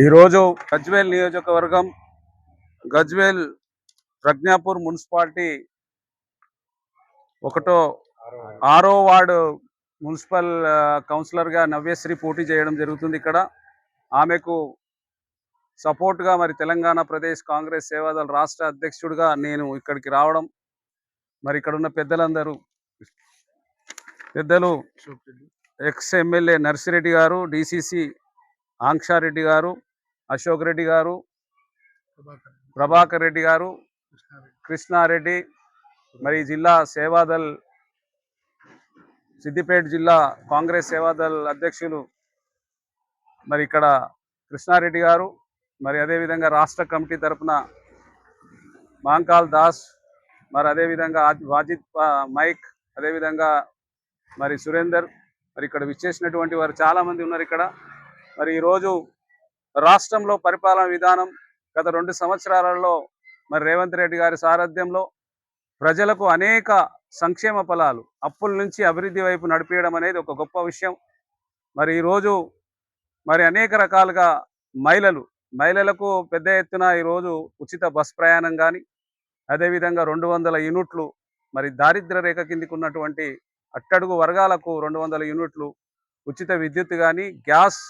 ఈరోజు గజ్వేల్ నియోజకవర్గం గజ్వేల్ ప్రజ్ఞాపూర్ మున్సిపాలిటీ ఆరో వార్డు మున్సిపల్ కౌన్సిలర్గా నవ్యశ్రీ పోటీ చేయడం జరుగుతుంది. ఇక్కడ ఆమెకు సపోర్ట్గా మరి తెలంగాణ ప్రదేశ్ కాంగ్రెస్ సేవాదళ రాష్ట్ర అధ్యక్షుడిగా నేను ఇక్కడికి రావడం, మరి ఇక్కడ ఉన్న పెద్దలు ఎక్స్ ఎమ్మెల్యే నర్సిరెడ్డి గారు, డిసిసి ఆంక్షారెడ్డి గారు, అశోక్ రెడ్డి గారు, ప్రభాకర్ రెడ్డి గారు, కృష్ణారెడ్డి, మరి జిల్లా సేవాదల్ సిద్దిపేట జిల్లా కాంగ్రెస్ సేవాదల్ అధ్యక్షులు మరి ఇక్కడ కృష్ణారెడ్డి గారు, మరి అదేవిధంగా రాష్ట్ర కమిటీ తరఫున మాంకాల్ దాస్, మరి అదేవిధంగా వాజిద్ మైక్, అదేవిధంగా మరి సురేందర్, మరి ఇక్కడ విచ్చేసినటువంటి వారు చాలామంది ఉన్నారు ఇక్కడ. మరి ఈరోజు రాష్ట్రంలో పరిపాలన విధానం గత 2 సంవత్సరాలలో మరి రేవంత్ రెడ్డి గారి సారథ్యంలో ప్రజలకు అనేక సంక్షేమ ఫలాలు అప్పుల నుంచి అభివృద్ధి వైపు నడిపించడం అనేది ఒక గొప్ప విషయం. మరి ఈరోజు మరి అనేక రకాలుగా మహిళలకు పెద్ద ఎత్తున ఈరోజు ఉచిత బస్ ప్రయాణం కానీ, అదేవిధంగా 200 యూనిట్లు మరి దారిద్ర్య రేఖ కిందికి ఉన్నటువంటి అట్టడుగు వర్గాలకు 200 యూనిట్లు ఉచిత విద్యుత్ కానీ, గ్యాస్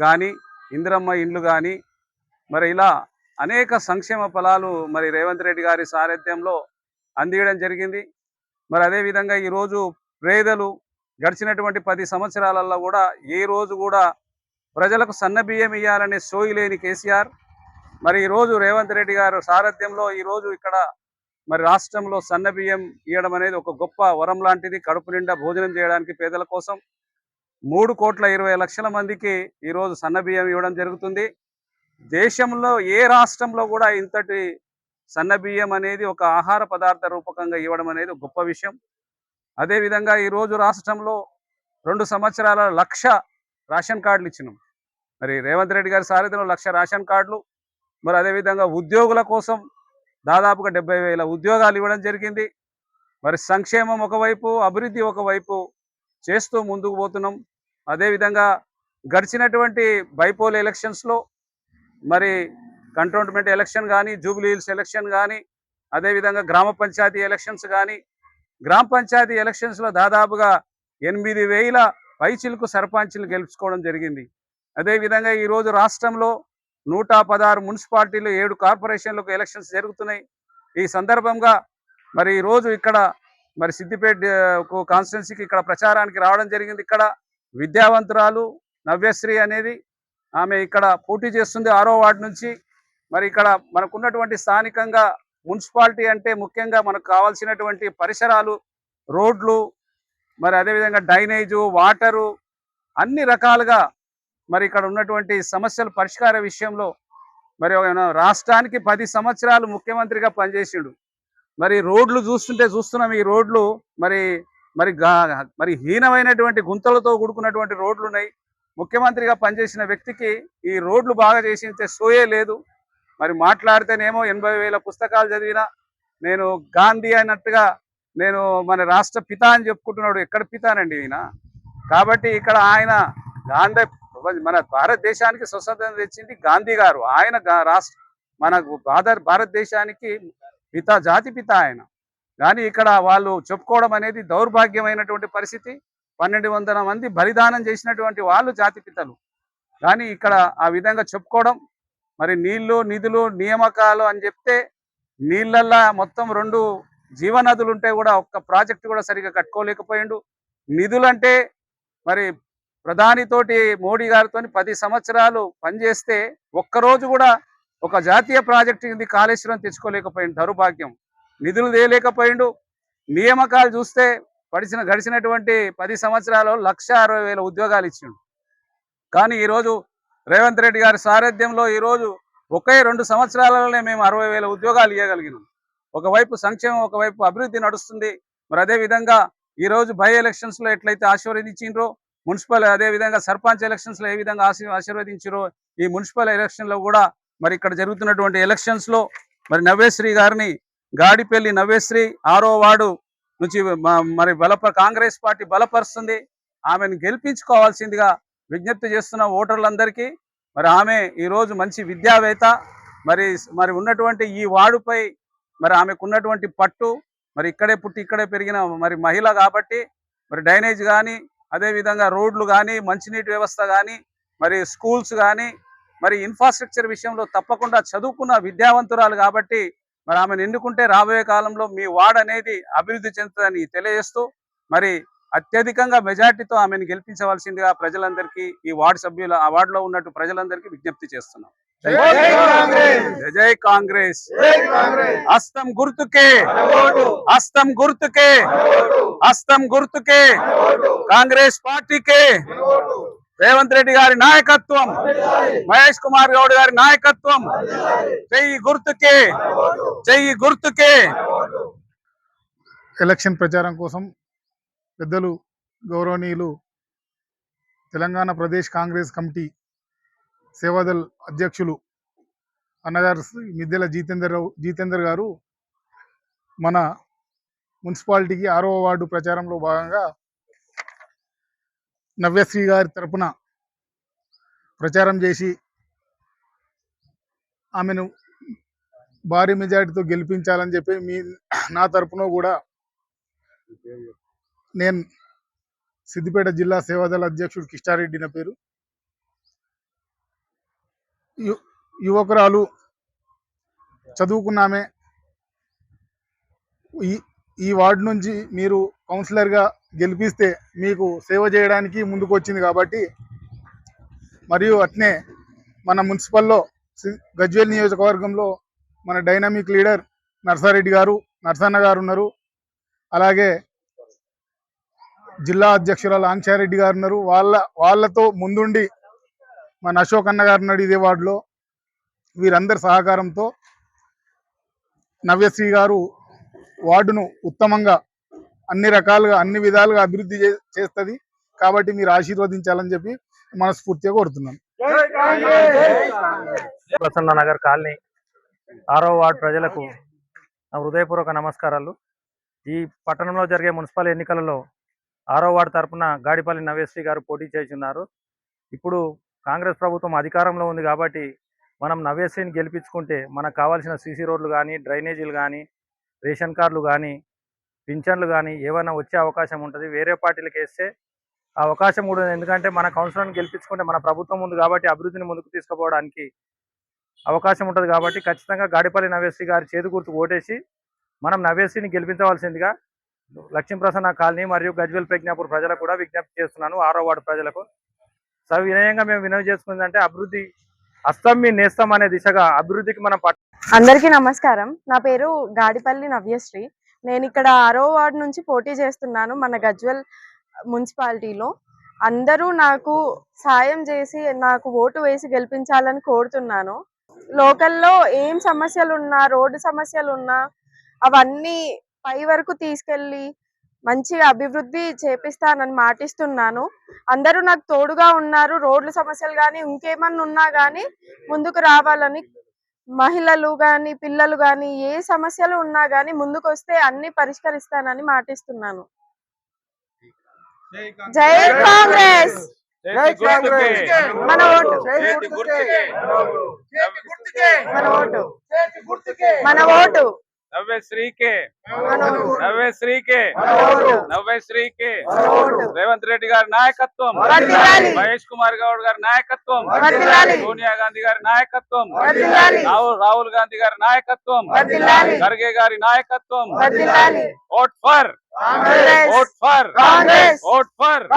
కానీ, ఇందిరమ్మ ఇండ్లు కానీ, మరి ఇలా అనేక సంక్షేమ ఫలాలు మరి రేవంత్ రెడ్డి గారి సారథ్యంలో అందించడం జరిగింది. మరి అదేవిధంగా ఈరోజు పేదలు గడిచినటువంటి 10 సంవత్సరాలలో కూడా ఏ రోజు కూడా ప్రజలకు సన్నబియ్యం ఇవ్వాలనే సోయి లేని కేసీఆర్ మరి ఈరోజు రేవంత్ రెడ్డి గారు సారథ్యంలో ఈరోజు ఇక్కడ మరి రాష్ట్రంలో సన్నబియ్యం ఇవ్వడం అనేది ఒక గొప్ప వరం లాంటిది. కడుపు నిండా భోజనం చేయడానికి పేదల కోసం 3,20,00,000 మందికి ఈరోజు సన్నబియ్యం ఇవ్వడం జరుగుతుంది. దేశంలో ఏ రాష్ట్రంలో కూడా ఇంతటి సన్నబియ్యం అనేది ఒక ఆహార పదార్థ రూపకంగా ఇవ్వడం అనేది గొప్ప విషయం. అదేవిధంగా ఈరోజు రాష్ట్రంలో 2 సంవత్సరాల 1,00,000 రేషన్ కార్డులు ఇచ్చినాం. మరి రేవంత్ రెడ్డి గారి సారథ్యంలో 1,00,000 రేషన్ కార్డులు, మరి అదేవిధంగా ఉద్యోగుల కోసం దాదాపుగా 70,000 ఉద్యోగాలు ఇవ్వడం జరిగింది. మరి సంక్షేమం ఒకవైపు, అభివృద్ధి ఒకవైపు చేస్తూ ముందుకు పోతున్నాం. అదేవిధంగా గడిచినటువంటి బైపోల్ ఎలక్షన్స్లో మరి కంటోన్మెంట్ ఎలక్షన్ కానీ, జూబ్లీ హిల్స్ ఎలక్షన్ కానీ, అదేవిధంగా గ్రామ పంచాయతీ ఎలక్షన్స్ కానీ, గ్రామ పంచాయతీ ఎలక్షన్స్లో దాదాపుగా 8,000 పైచిలకు సర్పంచ్లు గెలుచుకోవడం జరిగింది. అదేవిధంగా ఈరోజు రాష్ట్రంలో 116 మున్సిపాలిటీలు, 7 కార్పొరేషన్లకు ఎలక్షన్స్ జరుగుతున్నాయి. ఈ సందర్భంగా మరి ఈరోజు ఇక్కడ మరి సిద్దిపేట కాన్స్టిట్యున్సీకి ఇక్కడ ప్రచారానికి రావడం జరిగింది. ఇక్కడ విద్యావంతురాలు నవ్యశ్రీ అనేది ఆమె ఇక్కడ పోటీ చేస్తుంది 6వ వార్డు నుంచి. మరి ఇక్కడ మనకున్నటువంటి స్థానికంగా మున్సిపాలిటీ అంటే ముఖ్యంగా మనకు కావాల్సినటువంటి పరిసరాలు, రోడ్లు, మరి అదేవిధంగా డ్రైనేజు, వాటరు, అన్ని రకాలుగా మరి ఇక్కడ ఉన్నటువంటి సమస్యల పరిష్కార విషయంలో మరి రాష్ట్రానికి 10 సంవత్సరాలు ముఖ్యమంత్రిగా పనిచేసిండు. మరి రోడ్లు చూస్తున్నాం. ఈ రోడ్లు మరి మరి మరి హీనమైనటువంటి గుంతలతో కూడుకున్నటువంటి రోడ్లు ఉన్నాయి. ముఖ్యమంత్రిగా పనిచేసిన వ్యక్తికి ఈ రోడ్లు బాగా చేసించే సోయే లేదు. మరి మాట్లాడితేనేమో 80,000 పుస్తకాలు చదివినా, నేను గాంధీ అన్నట్టుగా నేను మన రాష్ట్ర పిత అని చెప్పుకుంటున్నాడు. ఎక్కడ పితానండి ఈయన? కాబట్టి ఇక్కడ ఆయన గాంధీ, మన భారతదేశానికి స్వతంత్రం తెచ్చింది గాంధీ గారు. ఆయన మన భారతదేశానికి పిత, జాతి పిత ఆయన. కానీ ఇక్కడ వాళ్ళు చెప్పుకోవడం అనేది దౌర్భాగ్యమైనటువంటి పరిస్థితి. 1,200 మంది బలిదానం చేసినటువంటి వాళ్ళు జాతిపితలు. కానీ ఇక్కడ ఆ విధంగా చెప్పుకోవడం, మరి నీళ్లు, నిధులు, నియామకాలు అని చెప్తే నీళ్ళల్లా మొత్తం 2 జీవనదులు ఉంటే కూడా ఒక్క ప్రాజెక్టు కూడా సరిగా కట్టుకోలేకపోయిండు. నిధులంటే మరి ప్రధానితోటి మోడీ గారితో 10 సంవత్సరాలు పనిచేస్తే ఒక్కరోజు కూడా ఒక జాతీయ ప్రాజెక్టు కింద కాళేశ్వరం తెచ్చుకోలేకపోయిండు. దౌర్భాగ్యం. నిధులు తేలేకపోయిండు. నియామకాలు చూస్తే గడిచినటువంటి 10 సంవత్సరాలు 1,60,000 ఉద్యోగాలు ఇచ్చిండు. కానీ ఈరోజు రేవంత్ రెడ్డి గారి సారథ్యంలో ఈరోజు ఒకే 2 సంవత్సరాలలోనే మేము 60,000 ఉద్యోగాలు ఇవ్వగలిగినాం. ఒకవైపు సంక్షేమం, ఒకవైపు అభివృద్ధి నడుస్తుంది. మరి అదేవిధంగా ఈరోజు బై ఎలక్షన్స్లో ఎట్లయితే ఆశీర్వదించిండ్రో, మున్సిపల్ అదేవిధంగా సర్పంచ్ ఎలక్షన్స్లో ఏ విధంగా ఆశీర్వదించారో, ఈ మున్సిపల్ ఎలక్షన్లో కూడా మరి ఇక్కడ జరుగుతున్నటువంటి ఎలక్షన్స్లో మరి నవ్యశ్రీ గారిని, గాడిపల్లి నవ్యశ్రీ 6వ వార్డు నుంచి మరి కాంగ్రెస్ పార్టీ బలపరుస్తుంది. ఆమెను గెలిపించుకోవాల్సిందిగా విజ్ఞప్తి చేస్తున్న ఓటర్లందరికీ. మరి ఆమె ఈరోజు మంచి విద్యావేత్త. మరి ఉన్నటువంటి ఈ వార్డుపై మరి ఆమెకు ఉన్నటువంటి పట్టు, మరి ఇక్కడే పుట్టి ఇక్కడే పెరిగిన మరి మహిళ కాబట్టి మరి డ్రైనేజ్ కానీ, అదేవిధంగా రోడ్లు కానీ, మంచినీటి వ్యవస్థ కానీ, మరి స్కూల్స్ కానీ, మరి ఇన్ఫ్రాస్ట్రక్చర్ విషయంలో తప్పకుండా చదువుకున్న విద్యావంతురాలు కాబట్టి మరి ఆమెను ఎన్నుకుంటే రాబోయే కాలంలో మీ వార్డ్ అనేది అభివృద్ధి చెందుతుందని తెలియజేస్తూ మరి అత్యధికంగా మెజార్టీతో ఆమెను గెలిపించవలసిందిగా ప్రజలందరికీ, ఈ వార్డు సభ్యుల ఆ వార్డులో ఉన్నట్టు ప్రజలందరికీ విజ్ఞప్తి చేస్తున్నాం. జై కాంగ్రెస్. హస్తం గుర్తుకే, హస్తం గుర్తుకే, హస్తం గుర్తుకే, కాంగ్రెస్ పార్టీకే. రేవంత్ రెడ్డి గారి నాయకత్వం, మహేష్ కుమార్ గౌడ్ గారి నాయకత్వం. చెయ్యి గుర్తుకే, చెయ్యి గుర్తుకే. ఎలక్షన్ ప్రచారం కోసం పెద్దలు గౌరవనీయులు తెలంగాణ ప్రదేశ్ కాంగ్రెస్ కమిటీ సేవాదల్ అధ్యక్షులు అన్నగారు మిద్దెల జీతేందర్ గారు మన మున్సిపాలిటీకి 6వ వార్డు ప్రచారంలో భాగంగా నవ్యశ్రీ గారి తరపున ప్రచారం చేసి ఆమెను భారీ మెజారిటీతో గెలిపించాలని చెప్పి నా తరపున కూడా నేను సిద్దిపేట జిల్లా సేవాదళ అధ్యక్షుడు కిష్టారెడ్డి నా పేరు. యువకురాలు, చదువుకున్నామే. ఈ వార్డు నుంచి మీరు కౌన్సిలర్గా గెలిపిస్తే మీకు సేవ చేయడానికి ముందుకు వచ్చింది కాబట్టి, మరియు అట్నే మన మున్సిపల్లో గజ్వేల్ నియోజకవర్గంలో మన డైనామిక్ లీడర్ నర్సారెడ్డి గారు, నర్సన్న గారు ఉన్నారు. అలాగే జిల్లా అధ్యక్షురాలు ఆంక్షారెడ్డి గారు ఉన్నారు. వాళ్ళతో ముందుండి మన అశోక్ అన్న గారు ఉన్నాడు ఇదే వార్డులో. వీరందరి సహకారంతో నవ్యశ్రీ గారు వార్డును ఉత్తమంగా అన్ని విధాలుగా అభివృద్ధి చేస్తుంది కాబట్టి మీరు ఆశీర్వదించాలని చెప్పి మనస్ఫూర్తిగా కోరుతున్నాను. ప్రసన్న నగర్ కాలనీ 6వ వార్డు ప్రజలకు నా హృదయపూర్వక నమస్కారాలు. ఈ పట్టణంలో జరిగే మున్సిపల్ ఎన్నికలలో 6వ వార్డు తరఫున గాడిపల్లి నవ్యశ్రీ గారు పోటీ చేస్తున్నారు. ఇప్పుడు కాంగ్రెస్ ప్రభుత్వం అధికారంలో ఉంది కాబట్టి మనం నవ్యశ్రీని గెలిపించుకుంటే మనకు కావాల్సిన సీసీ రోడ్లు కానీ, డ్రైనేజీలు కానీ, రేషన్ కార్డులు కానీ, పింఛన్లు కానీ ఏమైనా వచ్చే అవకాశం ఉంటుంది. వేరే పార్టీలకు వేస్తే ఆ అవకాశం కూడా ఉంది. ఎందుకంటే మన కౌన్సిలర్ని గెలిపించుకుంటే మన ప్రభుత్వం ఉంది కాబట్టి అభివృద్ధిని ముందుకు తీసుకుపోవడానికి అవకాశం ఉంటుంది. కాబట్టి ఖచ్చితంగా గాడిపల్లి నవ్యశ్రీ గారి చేతి గుర్తు ఓటేసి మనం నవ్యశ్రీని గెలిపించవలసిందిగా లక్ష్మీప్రసన్న కాలనీ మరియు గజ్వేల్ ప్రజ్ఞాపూర్ ప్రజలకు కూడా విజ్ఞప్తి చేస్తున్నాను. 6వ వార్డు ప్రజలకు సవినయంగా మేము వినవి చేసుకుందంటే అభివృద్ధి హస్తం మీ నేస్తం అనే దిశగా అభివృద్ధికి మనం అందరికీ నమస్కారం. నా పేరు గాడిపల్లి నవ్యశ్రీ. నేను ఇక్కడ 6వ వార్డు నుంచి పోటీ చేస్తున్నాను మన గజ్వేల్ మున్సిపాలిటీలో. అందరూ నాకు సాయం చేసి నాకు ఓటు వేసి గెలిపించాలని కోరుతున్నాను. లోకల్లో ఏం సమస్యలు ఉన్నా, రోడ్డు సమస్యలు ఉన్నా అవన్నీ పై వరకు తీసుకెళ్ళి మంచిగా అభివృద్ధి చేపిస్తానని మాటిస్తున్నాను. అందరూ నాకు తోడుగా ఉన్నారు. రోడ్ల సమస్యలు కానీ ఇంకేమన్నా ఉన్నా కానీ ముందుకు రావాలని, మహిళలు కానీ పిల్లలు కానీ ఏ సమస్యలు ఉన్నా కానీ ముందుకు వస్తే అన్ని పరిష్కరిస్తానని మాటిస్తున్నాను. జై కాంగ్రెస్. మన ఓటు, మన ఓటు, మన ఓటు నవ్యశ్రీకే, నవ్యశ్రీకే, నవ్యశ్రీకే. రేవంత్ రెడ్డి గారి నాయకత్వం, మహేష్ కుమార్ గౌడ్ గారి నాయకత్వం, సోనియా గాంధీ గారి నాయకత్వం, రాహుల్ గాంధీ గారి నాయకత్వం, ఖర్గే గారి నాయకత్వం. Vote for, vote for, vote for,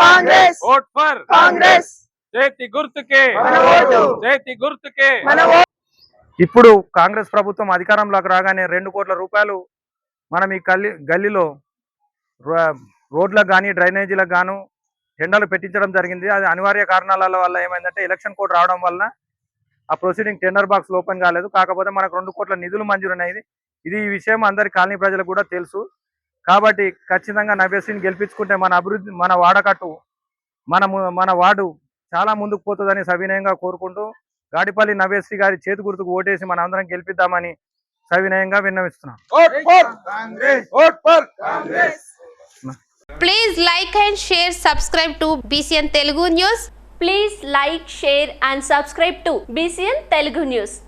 vote for Congress. చేతి గుర్తుకే, చేతి గుర్తుకే. ఇప్పుడు కాంగ్రెస్ ప్రభుత్వం అధికారంలోకి రాగానే 2 కోట్ల రూపాయలు మనం ఈ గల్లీలో రోడ్లకు కానీ, డ్రైనేజీలకు గాను టెండర్లు పెట్టించడం జరిగింది. అది అనివార్య కారణాల వల్ల ఏమైందంటే ఎలక్షన్ కోడ్ రావడం వల్ల ఆ ప్రొసీడింగ్ టెండర్ బాక్స్ ఓపెన్ కాలేదు. కాకపోతే మనకు 2 కోట్ల నిధులు మంజూరైనది. ఈ విషయం అందరి కాలనీ ప్రజలకు కూడా తెలుసు. కాబట్టి ఖచ్చితంగా నవ్యశ్రీని గెలిపించుకుంటే మన అభివృద్ధి, మన వాడకట్టు, మన వార్డు చాలా ముందుకు పోతుందని సవినయంగా కోరుకుంటూ గాడిపల్లి నవ్యశ్రీ గారి చేతి గుర్తుకు ఓటేసి మన అందరం గెలిపిద్దామని సవినయంగా విన్నవిస్తున్నాం. Please like and share, subscribe to BCN Telugu News. Please like, share and subscribe to BCN Telugu News.